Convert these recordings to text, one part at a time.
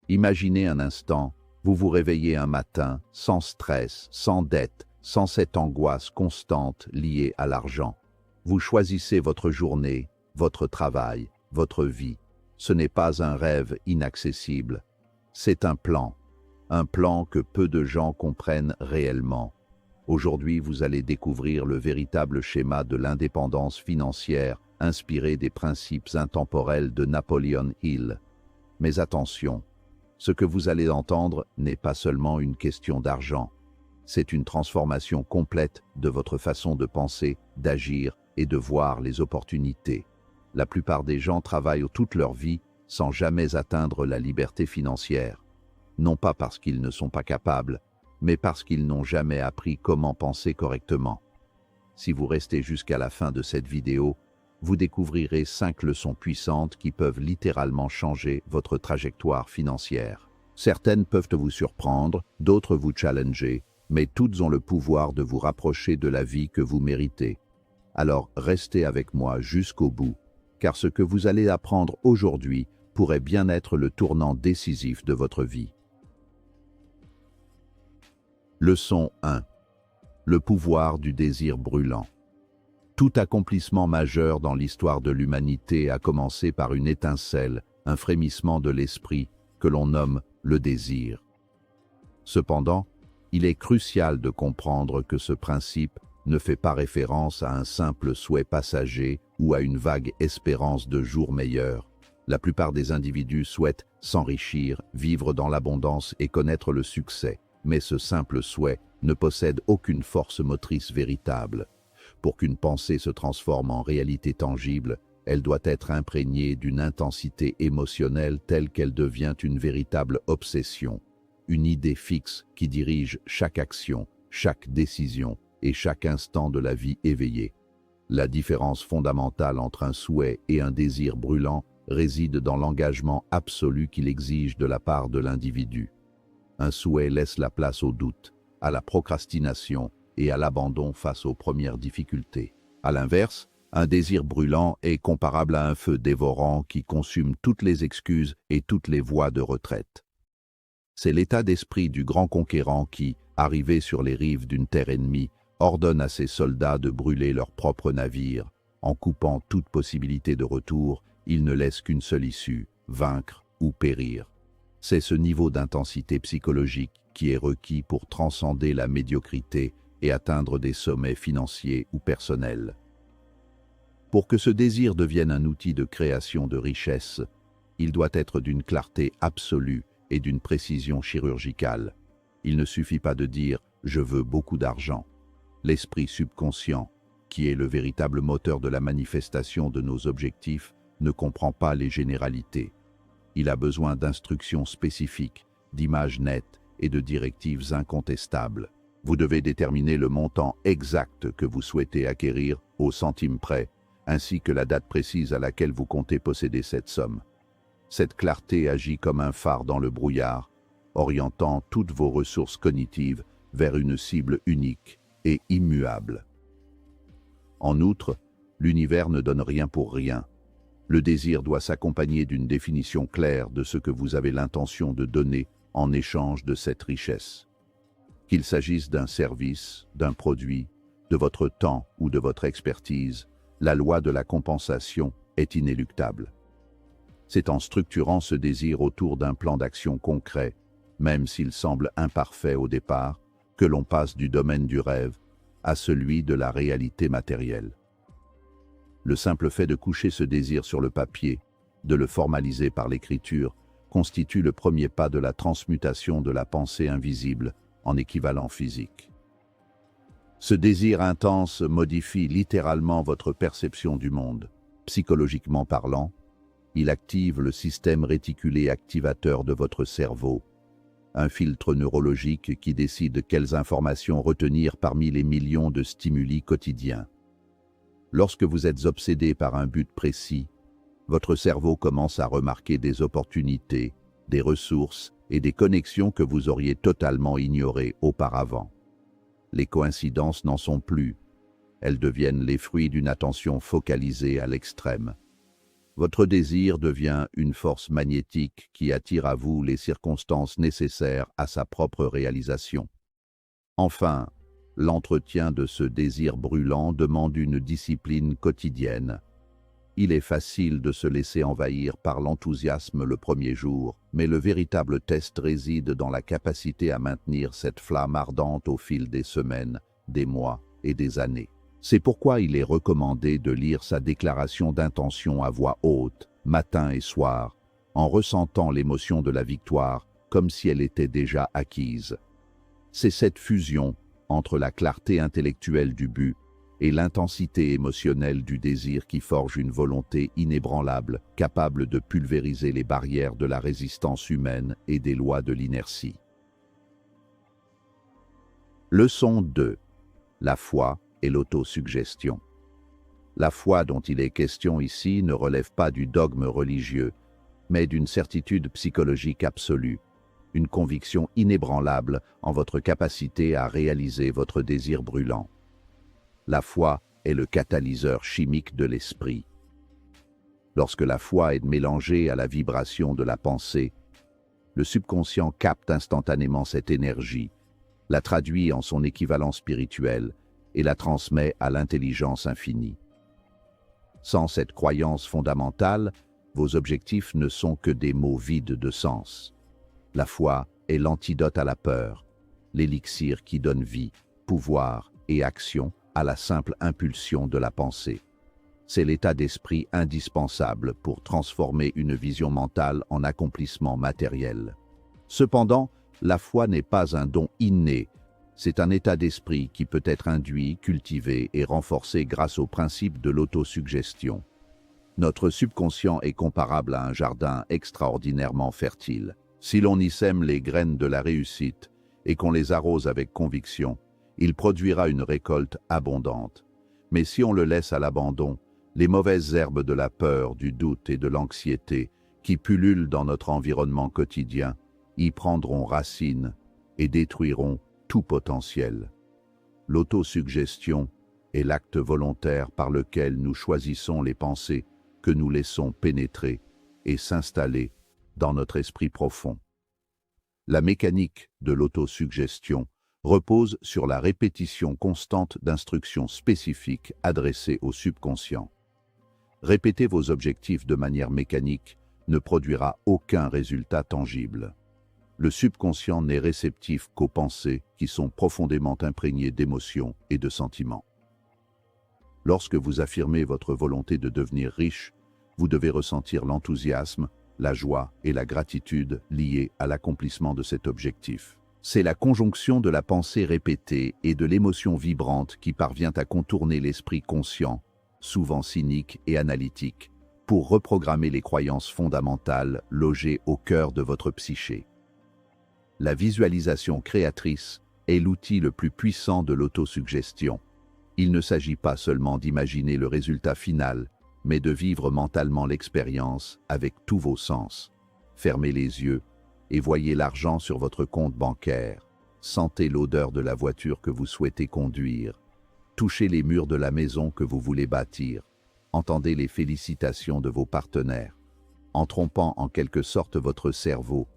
Imaginez un instant, vous vous réveillez un matin, sans stress, sans dette, sans cette angoisse constante liée à l'argent. Vous choisissez votre journée, votre travail, votre vie. Ce n'est pas un rêve inaccessible, c'est un plan que peu de gens comprennent réellement. Aujourd'hui, vous allez découvrir le véritable schéma de l'indépendance financière inspiré des principes intemporels de Napoleon Hill. Mais attention, ce que vous allez entendre n'est pas seulement une question d'argent. C'est une transformation complète de votre façon de penser, d'agir et de voir les opportunités. La plupart des gens travaillent toute leur vie sans jamais atteindre la liberté financière. Non pas parce qu'ils ne sont pas capables, mais parce qu'ils n'ont jamais appris comment penser correctement. Si vous restez jusqu'à la fin de cette vidéo, vous découvrirez 5 leçons puissantes qui peuvent littéralement changer votre trajectoire financière. Certaines peuvent vous surprendre, d'autres vous challenger, mais toutes ont le pouvoir de vous rapprocher de la vie que vous méritez. Alors restez avec moi jusqu'au bout, car ce que vous allez apprendre aujourd'hui pourrait bien être le tournant décisif de votre vie. Leçon 1. Le pouvoir du désir brûlant. Tout accomplissement majeur dans l'histoire de l'humanité a commencé par une étincelle, un frémissement de l'esprit que l'on nomme le désir. Cependant, il est crucial de comprendre que ce principe ne fait pas référence à un simple souhait passager ou à une vague espérance de jours meilleurs. La plupart des individus souhaitent s'enrichir, vivre dans l'abondance et connaître le succès, mais ce simple souhait ne possède aucune force motrice véritable. Pour qu'une pensée se transforme en réalité tangible, elle doit être imprégnée d'une intensité émotionnelle telle qu'elle devient une véritable obsession, une idée fixe qui dirige chaque action, chaque décision et chaque instant de la vie éveillée. La différence fondamentale entre un souhait et un désir brûlant réside dans l'engagement absolu qu'il exige de la part de l'individu. Un souhait laisse la place au doute, à la procrastination et à l'abandon face aux premières difficultés. À l'inverse, un désir brûlant est comparable à un feu dévorant qui consume toutes les excuses et toutes les voies de retraite. C'est l'état d'esprit du grand conquérant qui, arrivé sur les rives d'une terre ennemie, ordonne à ses soldats de brûler leurs propres navires. En coupant toute possibilité de retour, il ne laisse qu'une seule issue, vaincre ou périr. C'est ce niveau d'intensité psychologique qui est requis pour transcender la médiocrité et atteindre des sommets financiers ou personnels. Pour que ce désir devienne un outil de création de richesse, il doit être d'une clarté absolue et d'une précision chirurgicale. Il ne suffit pas de dire « je veux beaucoup d'argent ». L'esprit subconscient, qui est le véritable moteur de la manifestation de nos objectifs, ne comprend pas les généralités. Il a besoin d'instructions spécifiques, d'images nettes et de directives incontestables. Vous devez déterminer le montant exact que vous souhaitez acquérir au centime près, ainsi que la date précise à laquelle vous comptez posséder cette somme. Cette clarté agit comme un phare dans le brouillard, orientant toutes vos ressources cognitives vers une cible unique et immuable. En outre, l'univers ne donne rien pour rien. Le désir doit s'accompagner d'une définition claire de ce que vous avez l'intention de donner en échange de cette richesse. Qu'il s'agisse d'un service, d'un produit, de votre temps ou de votre expertise, la loi de la compensation est inéluctable. C'est en structurant ce désir autour d'un plan d'action concret, même s'il semble imparfait au départ, que l'on passe du domaine du rêve à celui de la réalité matérielle. Le simple fait de coucher ce désir sur le papier, de le formaliser par l'écriture, constitue le premier pas de la transmutation de la pensée invisible en équivalent physique. Ce désir intense modifie littéralement votre perception du monde. Psychologiquement parlant, il active le système réticulé activateur de votre cerveau, un filtre neurologique qui décide quelles informations retenir parmi les millions de stimuli quotidiens. Lorsque vous êtes obsédé par un but précis, votre cerveau commence à remarquer des opportunités, des ressources et des connexions que vous auriez totalement ignorées auparavant. Les coïncidences n'en sont plus, elles deviennent les fruits d'une attention focalisée à l'extrême. Votre désir devient une force magnétique qui attire à vous les circonstances nécessaires à sa propre réalisation. Enfin, l'entretien de ce désir brûlant demande une discipline quotidienne. Il est facile de se laisser envahir par l'enthousiasme le premier jour, mais le véritable test réside dans la capacité à maintenir cette flamme ardente au fil des semaines, des mois et des années. C'est pourquoi il est recommandé de lire sa déclaration d'intention à voix haute, matin et soir, en ressentant l'émotion de la victoire comme si elle était déjà acquise. C'est cette fusion entre la clarté intellectuelle du but et l'intensité émotionnelle du désir qui forge une volonté inébranlable, capable de pulvériser les barrières de la résistance humaine et des lois de l'inertie. Leçon 2. La foi et l'autosuggestion. La foi dont il est question ici ne relève pas du dogme religieux, mais d'une certitude psychologique absolue, une conviction inébranlable en votre capacité à réaliser votre désir brûlant. La foi est le catalyseur chimique de l'esprit. Lorsque la foi est mélangée à la vibration de la pensée, le subconscient capte instantanément cette énergie, la traduit en son équivalent spirituel et la transmet à l'intelligence infinie. Sans cette croyance fondamentale, vos objectifs ne sont que des mots vides de sens. La foi est l'antidote à la peur, l'élixir qui donne vie, pouvoir et action à la simple impulsion de la pensée. C'est l'état d'esprit indispensable pour transformer une vision mentale en accomplissement matériel. Cependant, la foi n'est pas un don inné, c'est un état d'esprit qui peut être induit, cultivé et renforcé grâce au principe de l'autosuggestion. Notre subconscient est comparable à un jardin extraordinairement fertile. Si l'on y sème les graines de la réussite et qu'on les arrose avec conviction, il produira une récolte abondante. Mais si on le laisse à l'abandon, les mauvaises herbes de la peur, du doute et de l'anxiété qui pullulent dans notre environnement quotidien y prendront racine et détruiront tout potentiel. L'autosuggestion est l'acte volontaire par lequel nous choisissons les pensées que nous laissons pénétrer et s'installer dans notre esprit profond. La mécanique de l'autosuggestion repose sur la répétition constante d'instructions spécifiques adressées au subconscient. Répéter vos objectifs de manière mécanique ne produira aucun résultat tangible. Le subconscient n'est réceptif qu'aux pensées qui sont profondément imprégnées d'émotions et de sentiments. Lorsque vous affirmez votre volonté de devenir riche, vous devez ressentir l'enthousiasme, la joie et la gratitude liées à l'accomplissement de cet objectif. C'est la conjonction de la pensée répétée et de l'émotion vibrante qui parvient à contourner l'esprit conscient, souvent cynique et analytique, pour reprogrammer les croyances fondamentales logées au cœur de votre psyché. La visualisation créatrice est l'outil le plus puissant de l'autosuggestion. Il ne s'agit pas seulement d'imaginer le résultat final, mais de vivre mentalement l'expérience avec tous vos sens. Fermez les yeux et voyez l'argent sur votre compte bancaire. Sentez l'odeur de la voiture que vous souhaitez conduire. Touchez les murs de la maison que vous voulez bâtir. Entendez les félicitations de vos partenaires. En trompant en quelque sorte votre cerveau,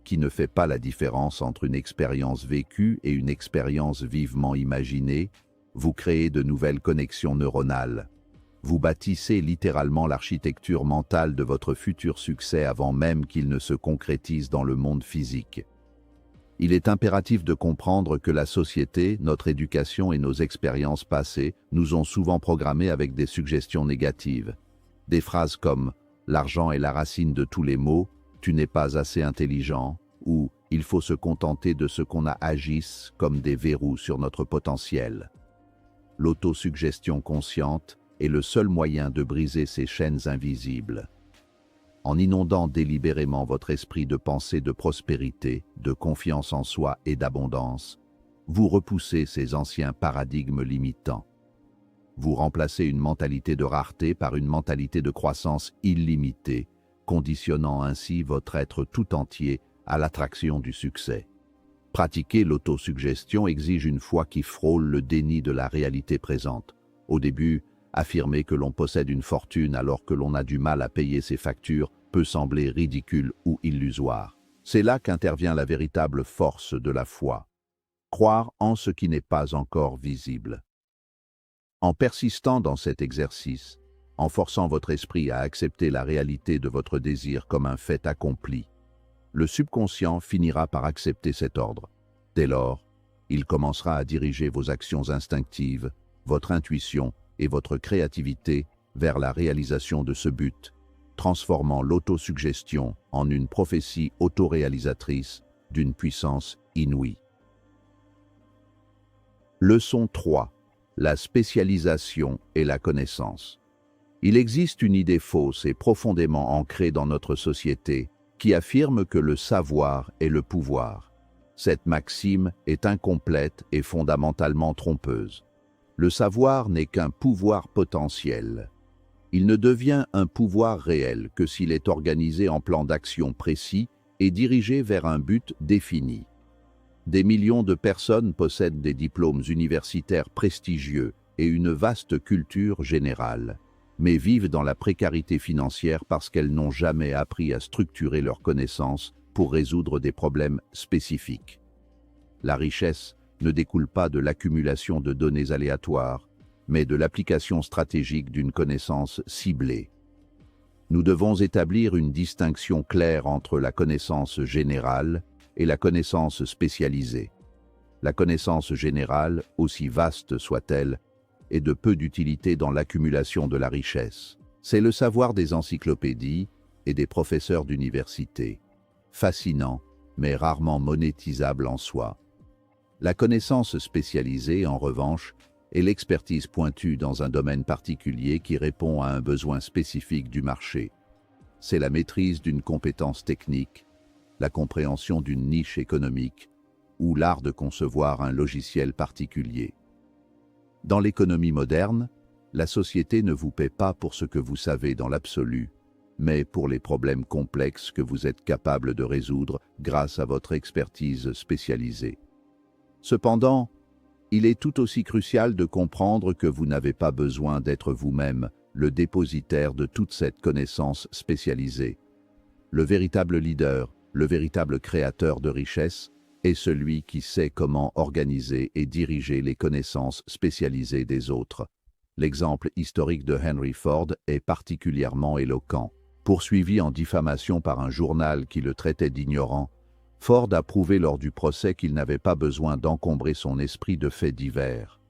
qui ne fait pas la différence entre une expérience vécue et une expérience vivement imaginée, vous créez de nouvelles connexions neuronales. Vous bâtissez littéralement l'architecture mentale de votre futur succès avant même qu'il ne se concrétise dans le monde physique. Il est impératif de comprendre que la société, notre éducation et nos expériences passées nous ont souvent programmés avec des suggestions négatives. Des phrases comme « l'argent est la racine de tous les maux »,« tu n'es pas assez intelligent » ou « il faut se contenter de ce qu'on a » agissent comme des verrous sur notre potentiel. L'autosuggestion consciente est le seul moyen de briser ces chaînes invisibles. En inondant délibérément votre esprit de pensée de prospérité, de confiance en soi et d'abondance, vous repoussez ces anciens paradigmes limitants. Vous remplacez une mentalité de rareté par une mentalité de croissance illimitée, conditionnant ainsi votre être tout entier à l'attraction du succès. Pratiquer l'autosuggestion exige une foi qui frôle le déni de la réalité présente. Au début, Affirmer que l'on possède une fortune alors que l'on a du mal à payer ses factures peut sembler ridicule ou illusoire. C'est là qu'intervient la véritable force de la foi. Croire en ce qui n'est pas encore visible. En persistant dans cet exercice, en forçant votre esprit à accepter la réalité de votre désir comme un fait accompli, le subconscient finira par accepter cet ordre. Dès lors, il commencera à diriger vos actions instinctives, votre intuition et votre créativité vers la réalisation de ce but, transformant l'autosuggestion en une prophétie autoréalisatrice d'une puissance inouïe. Leçon 3. La spécialisation et la connaissance. Il existe une idée fausse et profondément ancrée dans notre société qui affirme que le savoir est le pouvoir. Cette maxime est incomplète et fondamentalement trompeuse. Le savoir n'est qu'un pouvoir potentiel. Il ne devient un pouvoir réel que s'il est organisé en plan d'action précis et dirigé vers un but défini. Des millions de personnes possèdent des diplômes universitaires prestigieux et une vaste culture générale, mais vivent dans la précarité financière parce qu'elles n'ont jamais appris à structurer leurs connaissances pour résoudre des problèmes spécifiques. La richesse ne découle pas de l'accumulation de données aléatoires, mais de l'application stratégique d'une connaissance ciblée. Nous devons établir une distinction claire entre la connaissance générale et la connaissance spécialisée. La connaissance générale, aussi vaste soit-elle, est de peu d'utilité dans l'accumulation de la richesse. C'est le savoir des encyclopédies et des professeurs d'université, fascinant mais rarement monétisable en soi. La connaissance spécialisée, en revanche, est l'expertise pointue dans un domaine particulier qui répond à un besoin spécifique du marché. C'est la maîtrise d'une compétence technique, la compréhension d'une niche économique ou l'art de concevoir un logiciel particulier. Dans l'économie moderne, la société ne vous paie pas pour ce que vous savez dans l'absolu, mais pour les problèmes complexes que vous êtes capable de résoudre grâce à votre expertise spécialisée. Cependant, il est tout aussi crucial de comprendre que vous n'avez pas besoin d'être vous-même le dépositaire de toute cette connaissance spécialisée. Le véritable leader, le véritable créateur de richesse, est celui qui sait comment organiser et diriger les connaissances spécialisées des autres. L'exemple historique de Henry Ford est particulièrement éloquent. Poursuivi en diffamation par un journal qui le traitait d'ignorant, Ford a prouvé lors du procès qu'il n'avait pas besoin d'encombrer son esprit de faits divers.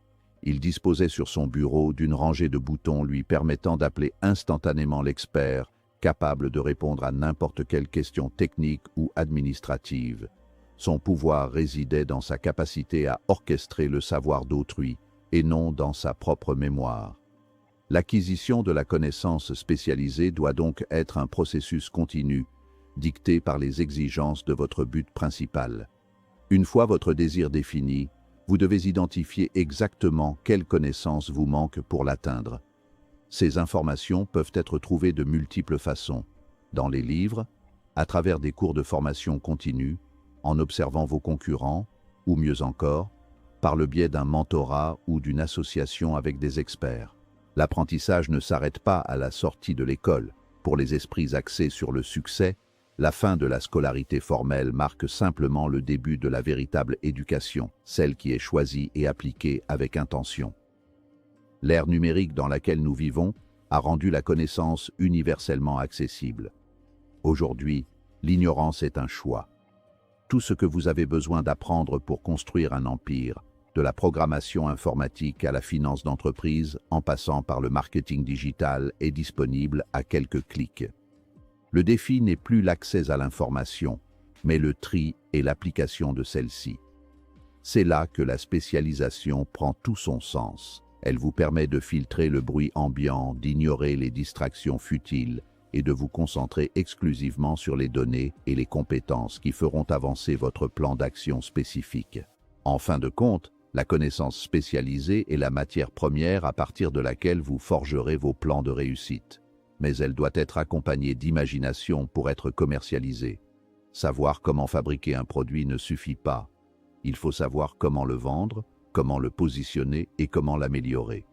Il disposait sur son bureau d'une rangée de boutons lui permettant d'appeler instantanément l'expert, capable de répondre à n'importe quelle question technique ou administrative. Son pouvoir résidait dans sa capacité à orchestrer le savoir d'autrui et non dans sa propre mémoire. L'acquisition de la connaissance spécialisée doit donc être un processus continu, dicté par les exigences de votre but principal. Une fois votre désir défini, vous devez identifier exactement quelles connaissances vous manquent pour l'atteindre. Ces informations peuvent être trouvées de multiples façons, dans les livres, à travers des cours de formation continue, en observant vos concurrents, ou mieux encore, par le biais d'un mentorat ou d'une association avec des experts. L'apprentissage ne s'arrête pas à la sortie de l'école. Pour les esprits axés sur le succès, la fin de la scolarité formelle marque simplement le début de la véritable éducation, celle qui est choisie et appliquée avec intention. L'ère numérique dans laquelle nous vivons a rendu la connaissance universellement accessible. Aujourd'hui, l'ignorance est un choix. Tout ce que vous avez besoin d'apprendre pour construire un empire, de la programmation informatique à la finance d'entreprise, en passant par le marketing digital, est disponible à quelques clics. Le défi n'est plus l'accès à l'information, mais le tri et l'application de celle-ci. C'est là que la spécialisation prend tout son sens. Elle vous permet de filtrer le bruit ambiant, d'ignorer les distractions futiles et de vous concentrer exclusivement sur les données et les compétences qui feront avancer votre plan d'action spécifique. En fin de compte, la connaissance spécialisée est la matière première à partir de laquelle vous forgerez vos plans de réussite. Mais elle doit être accompagnée d'imagination pour être commercialisée. Savoir comment fabriquer un produit ne suffit pas. Il faut savoir comment le vendre, comment le positionner et comment l'améliorer.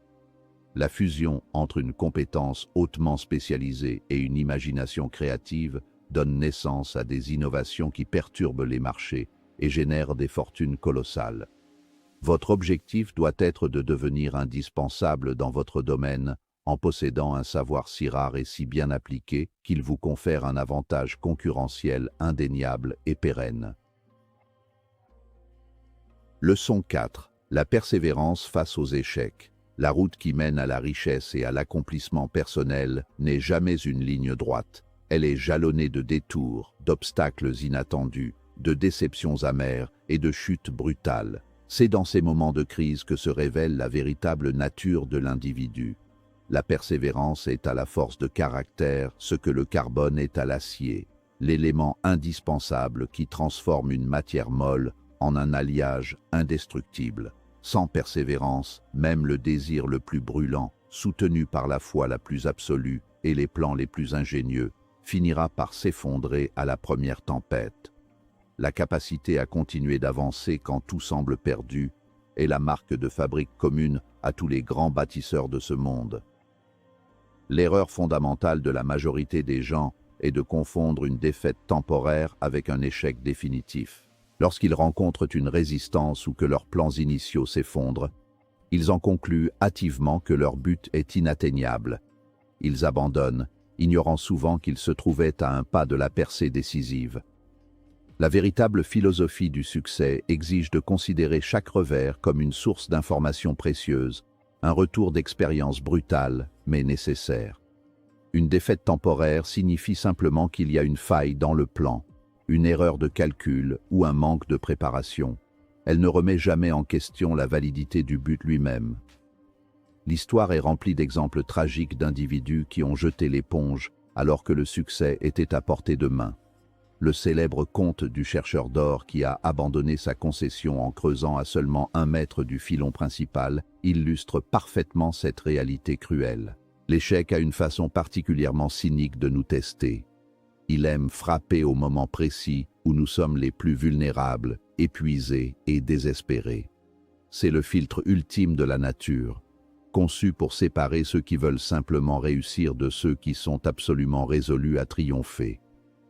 La fusion entre une compétence hautement spécialisée et une imagination créative donne naissance à des innovations qui perturbent les marchés et génèrent des fortunes colossales. Votre objectif doit être de devenir indispensable dans votre domaine en possédant un savoir si rare et si bien appliqué qu'il vous confère un avantage concurrentiel indéniable et pérenne. Leçon 4. La persévérance face aux échecs. La route qui mène à la richesse et à l'accomplissement personnel n'est jamais une ligne droite. Elle est jalonnée de détours, d'obstacles inattendus, de déceptions amères et de chutes brutales. C'est dans ces moments de crise que se révèle la véritable nature de l'individu. La persévérance est à la force de caractère ce que le carbone est à l'acier, l'élément indispensable qui transforme une matière molle en un alliage indestructible. Sans persévérance, même le désir le plus brûlant, soutenu par la foi la plus absolue et les plans les plus ingénieux, finira par s'effondrer à la première tempête. La capacité à continuer d'avancer quand tout semble perdu est la marque de fabrique commune à tous les grands bâtisseurs de ce monde. L'erreur fondamentale de la majorité des gens est de confondre une défaite temporaire avec un échec définitif. Lorsqu'ils rencontrent une résistance ou que leurs plans initiaux s'effondrent, ils en concluent hâtivement que leur but est inatteignable. Ils abandonnent, ignorant souvent qu'ils se trouvaient à un pas de la percée décisive. La véritable philosophie du succès exige de considérer chaque revers comme une source d'informations précieuses, un retour d'expérience brutal, mais nécessaire. Une défaite temporaire signifie simplement qu'il y a une faille dans le plan, une erreur de calcul ou un manque de préparation. Elle ne remet jamais en question la validité du but lui-même. L'histoire est remplie d'exemples tragiques d'individus qui ont jeté l'éponge alors que le succès était à portée de main. Le célèbre conte du chercheur d'or qui a abandonné sa concession en creusant à seulement 1 mètre du filon principal illustre parfaitement cette réalité cruelle. L'échec a une façon particulièrement cynique de nous tester. Il aime frapper au moment précis où nous sommes les plus vulnérables, épuisés et désespérés. C'est le filtre ultime de la nature, conçu pour séparer ceux qui veulent simplement réussir de ceux qui sont absolument résolus à triompher.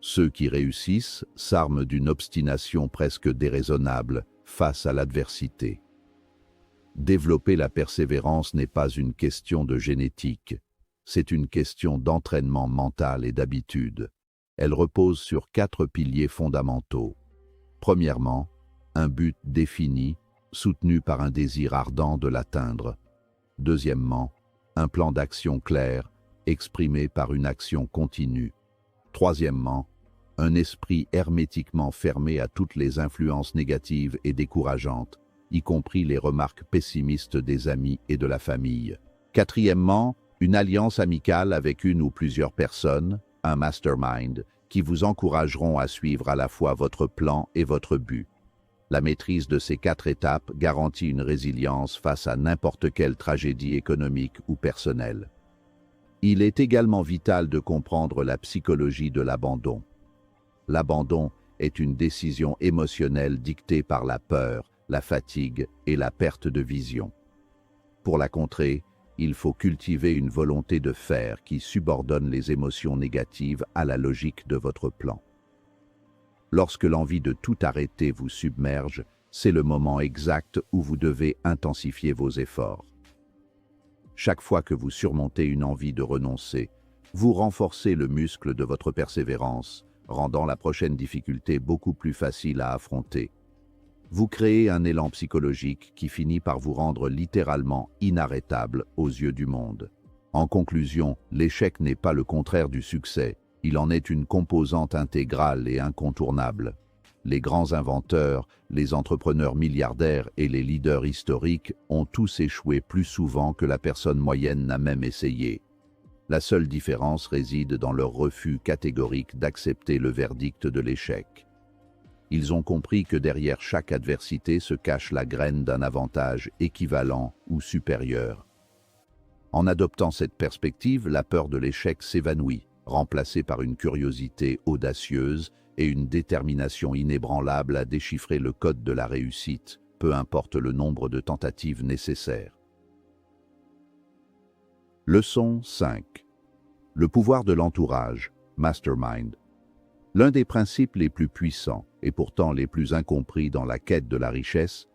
Ceux qui réussissent s'arment d'une obstination presque déraisonnable face à l'adversité. Développer la persévérance n'est pas une question de génétique, c'est une question d'entraînement mental et d'habitude. Elle repose sur 4 piliers fondamentaux. Premièrement, un but défini, soutenu par un désir ardent de l'atteindre. Deuxièmement, un plan d'action clair, exprimé par une action continue. Troisièmement, un esprit hermétiquement fermé à toutes les influences négatives et décourageantes, y compris les remarques pessimistes des amis et de la famille. Quatrièmement, une alliance amicale avec une ou plusieurs personnes, un mastermind, qui vous encourageront à suivre à la fois votre plan et votre but. La maîtrise de ces 4 étapes garantit une résilience face à n'importe quelle tragédie économique ou personnelle. Il est également vital de comprendre la psychologie de l'abandon. L'abandon est une décision émotionnelle dictée par la peur, la fatigue et la perte de vision. Pour la contrer, il faut cultiver une volonté de faire qui subordonne les émotions négatives à la logique de votre plan. Lorsque l'envie de tout arrêter vous submerge, c'est le moment exact où vous devez intensifier vos efforts. Chaque fois que vous surmontez une envie de renoncer, vous renforcez le muscle de votre persévérance, rendant la prochaine difficulté beaucoup plus facile à affronter. Vous créez un élan psychologique qui finit par vous rendre littéralement inarrêtable aux yeux du monde. En conclusion, l'échec n'est pas le contraire du succès, il en est une composante intégrale et incontournable. Les grands inventeurs, les entrepreneurs milliardaires et les leaders historiques ont tous échoué plus souvent que la personne moyenne n'a même essayé. La seule différence réside dans leur refus catégorique d'accepter le verdict de l'échec. Ils ont compris que derrière chaque adversité se cache la graine d'un avantage équivalent ou supérieur. En adoptant cette perspective, la peur de l'échec s'évanouit, remplacée par une curiosité audacieuse et une détermination inébranlable à déchiffrer le code de la réussite, peu importe le nombre de tentatives nécessaires. Leçon 5. Le pouvoir de l'entourage, mastermind. L'un des principes les plus puissants, et pourtant les plus incompris dans la quête de la richesse,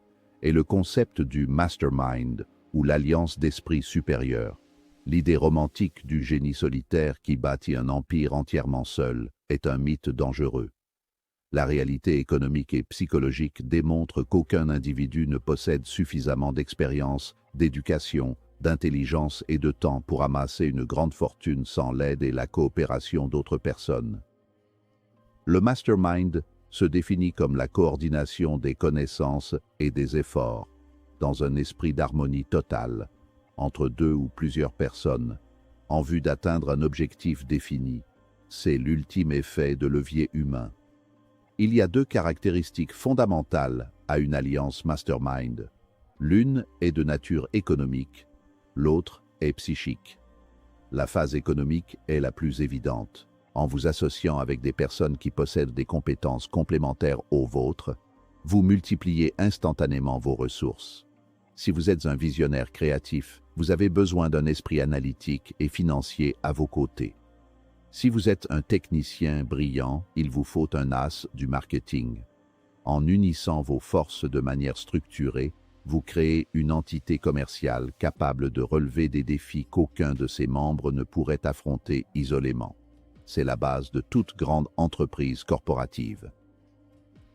est le concept du mastermind, ou l'alliance d'esprits supérieurs. L'idée romantique du génie solitaire qui bâtit un empire entièrement seul est un mythe dangereux. La réalité économique et psychologique démontre qu'aucun individu ne possède suffisamment d'expérience, d'éducation, d'intelligence et de temps pour amasser une grande fortune sans l'aide et la coopération d'autres personnes. Le mastermind se définit comme la coordination des connaissances et des efforts, dans un esprit d'harmonie totale, entre deux ou plusieurs personnes, en vue d'atteindre un objectif défini. C'est l'ultime effet de levier humain. Il y a deux caractéristiques fondamentales à une alliance mastermind. L'une est de nature économique, l'autre est psychique. La phase économique est la plus évidente. En vous associant avec des personnes qui possèdent des compétences complémentaires aux vôtres, vous multipliez instantanément vos ressources. Si vous êtes un visionnaire créatif, vous avez besoin d'un esprit analytique et financier à vos côtés. Si vous êtes un technicien brillant, il vous faut un as du marketing. En unissant vos forces de manière structurée, vous créez une entité commerciale capable de relever des défis qu'aucun de ses membres ne pourrait affronter isolément. C'est la base de toute grande entreprise corporative.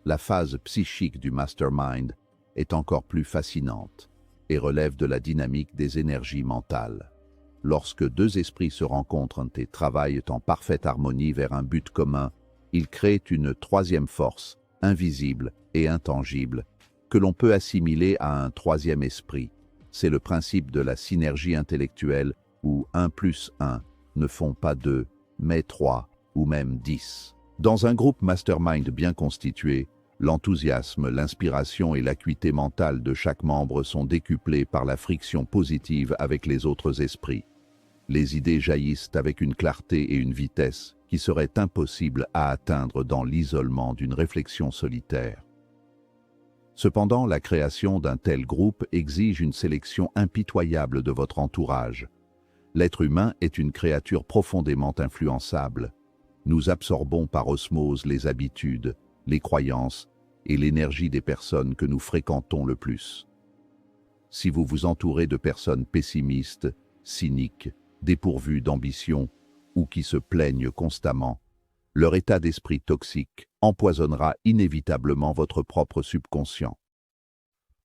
La phase psychique du mastermind est encore plus fascinante et relève de la dynamique des énergies mentales. Lorsque deux esprits se rencontrent et travaillent en parfaite harmonie vers un but commun, ils créent une troisième force, invisible et intangible, que l'on peut assimiler à un troisième esprit. C'est le principe de la synergie intellectuelle où 1 + 1 ne font pas 2, mais 3 ou même 10. Dans un groupe mastermind bien constitué, l'enthousiasme, l'inspiration et l'acuité mentale de chaque membre sont décuplés par la friction positive avec les autres esprits. Les idées jaillissent avec une clarté et une vitesse qui seraient impossibles à atteindre dans l'isolement d'une réflexion solitaire. Cependant, la création d'un tel groupe exige une sélection impitoyable de votre entourage. L'être humain est une créature profondément influençable. Nous absorbons par osmose les habitudes, les croyances et l'énergie des personnes que nous fréquentons le plus. Si vous vous entourez de personnes pessimistes, cyniques, dépourvues d'ambition ou qui se plaignent constamment, leur état d'esprit toxique empoisonnera inévitablement votre propre subconscient.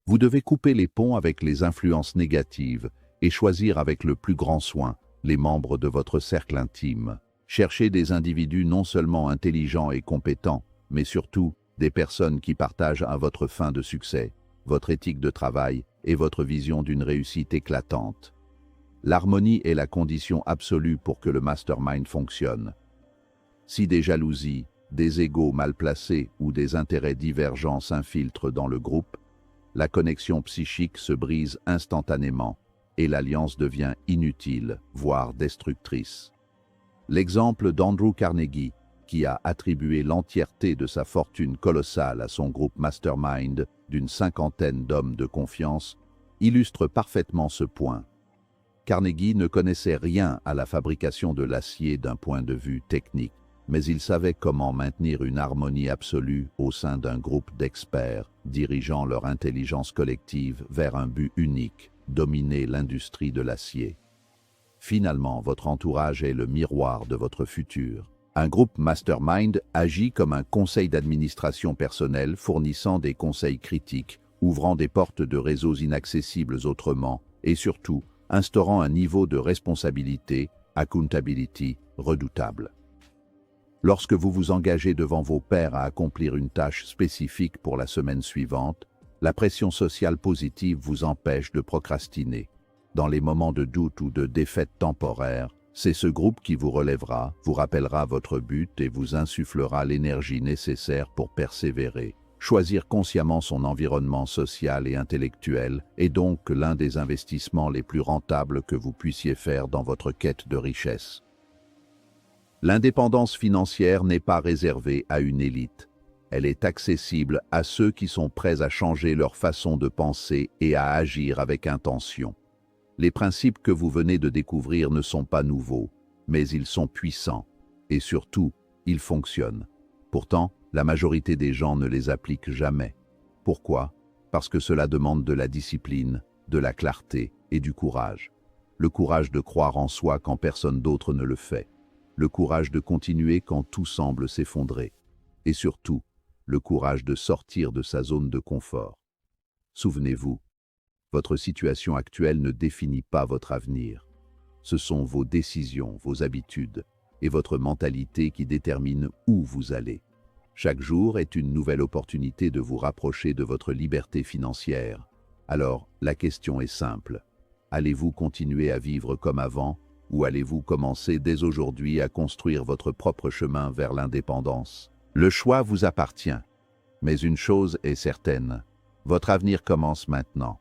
Vous devez couper les ponts avec les influences négatives et choisir avec le plus grand soin les membres de votre cercle intime. Cherchez des individus non seulement intelligents et compétents, mais surtout des personnes qui partagent à votre fin de succès, votre éthique de travail et votre vision d'une réussite éclatante. L'harmonie est la condition absolue pour que le mastermind fonctionne. Si des jalousies, des égos mal placés ou des intérêts divergents s'infiltrent dans le groupe, la connexion psychique se brise instantanément et l'alliance devient inutile, voire destructrice. L'exemple d'Andrew Carnegie, qui a attribué l'entièreté de sa fortune colossale à son groupe mastermind d'une 50aine d'hommes de confiance, illustre parfaitement ce point. Carnegie ne connaissait rien à la fabrication de l'acier d'un point de vue technique, mais il savait comment maintenir une harmonie absolue au sein d'un groupe d'experts, dirigeant leur intelligence collective vers un but unique, dominer l'industrie de l'acier. Finalement, votre entourage est le miroir de votre futur. Un groupe mastermind agit comme un conseil d'administration personnel fournissant des conseils critiques, ouvrant des portes de réseaux inaccessibles autrement et surtout instaurant un niveau de responsabilité, accountability, redoutable. Lorsque vous vous engagez devant vos pairs à accomplir une tâche spécifique pour la semaine suivante, la pression sociale positive vous empêche de procrastiner. Dans les moments de doute ou de défaite temporaire, c'est ce groupe qui vous relèvera, vous rappellera votre but et vous insufflera l'énergie nécessaire pour persévérer. Choisir consciemment son environnement social et intellectuel est donc l'un des investissements les plus rentables que vous puissiez faire dans votre quête de richesse. L'indépendance financière n'est pas réservée à une élite. Elle est accessible à ceux qui sont prêts à changer leur façon de penser et à agir avec intention. Les principes que vous venez de découvrir ne sont pas nouveaux, mais ils sont puissants. Et surtout, ils fonctionnent. Pourtant, la majorité des gens ne les appliquent jamais. Pourquoi? Parce que cela demande de la discipline, de la clarté et du courage. Le courage de croire en soi quand personne d'autre ne le fait. Le courage de continuer quand tout semble s'effondrer. Et surtout, le courage de sortir de sa zone de confort. Souvenez-vous, votre situation actuelle ne définit pas votre avenir. Ce sont vos décisions, vos habitudes et votre mentalité qui déterminent où vous allez. Chaque jour est une nouvelle opportunité de vous rapprocher de votre liberté financière. Alors, la question est simple. Allez-vous continuer à vivre comme avant ou allez-vous commencer dès aujourd'hui à construire votre propre chemin vers l'indépendance? Le choix vous appartient. Mais une chose est certaine, votre avenir commence maintenant.